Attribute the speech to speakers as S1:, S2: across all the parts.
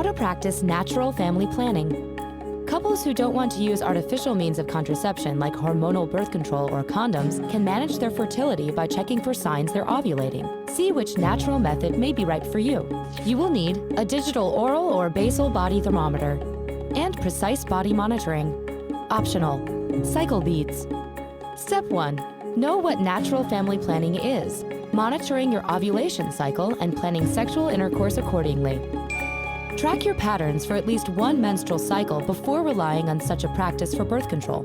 S1: to practice natural family planning. Couples who don't want to use artificial means of contraception like hormonal birth control or condoms can manage their fertility by checking for signs they're ovulating. See which natural method may be right for you. You will need a digital oral or basal body thermometer and precise body monitoring. Optional, cycle beads. Step 1. Know what natural family planning is, monitoring your ovulation cycle and planning sexual intercourse accordingly. Track your patterns for at least one menstrual cycle before relying on such a practice for birth control.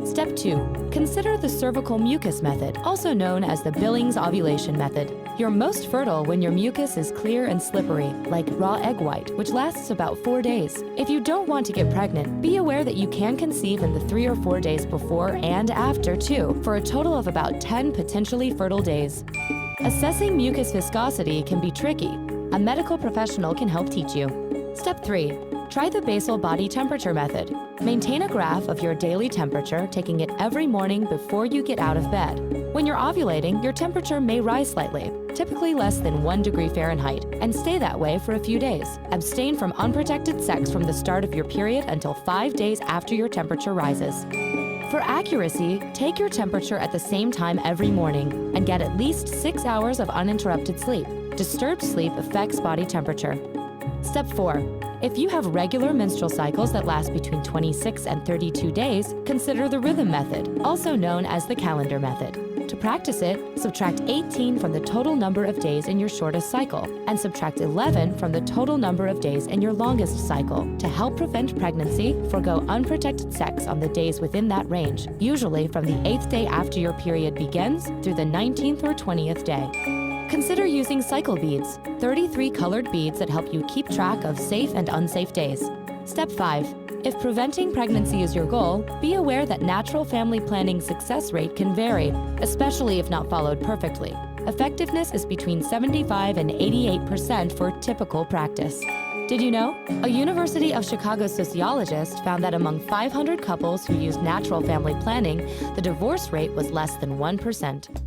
S1: Step 2. Consider the cervical mucus method, also known as the Billings ovulation method. You're most fertile when your mucus is clear and slippery, like raw egg white, which lasts about 4 days. If you don't want to get pregnant, be aware that you can conceive in the 3 or 4 days before and after too, for a total of about 10 potentially fertile days. Assessing mucus viscosity can be tricky. A medical professional can help teach you. Step 3. Try the basal body temperature method. Maintain a graph of your daily temperature, taking it every morning before you get out of bed. When you're ovulating, your temperature may rise slightly, typically less than 1 degree Fahrenheit, and stay that way for a few days. Abstain from unprotected sex from the start of your period until 5 days after your temperature rises. For accuracy, take your temperature at the same time every morning and get at least 6 hours of uninterrupted sleep. Disturbed sleep affects body temperature. Step 4. If you have regular menstrual cycles that last between 26 and 32 days, consider the rhythm method, also known as the calendar method. To practice it, subtract 18 from the total number of days in your shortest cycle and subtract 11 from the total number of days in your longest cycle. To help prevent pregnancy, forgo unprotected sex on the days within that range, usually from the 8th day after your period begins through the 19th or 20th day. Consider using cycle beads, 33 colored beads that help you keep track of safe and unsafe days. Step 5. If preventing pregnancy is your goal, be aware that natural family planning success rate can vary, especially if not followed perfectly. Effectiveness is between 75 and 88% for typical practice. Did you know? A University of Chicago sociologist found that among 500 couples who used natural family planning, the divorce rate was less than 1%.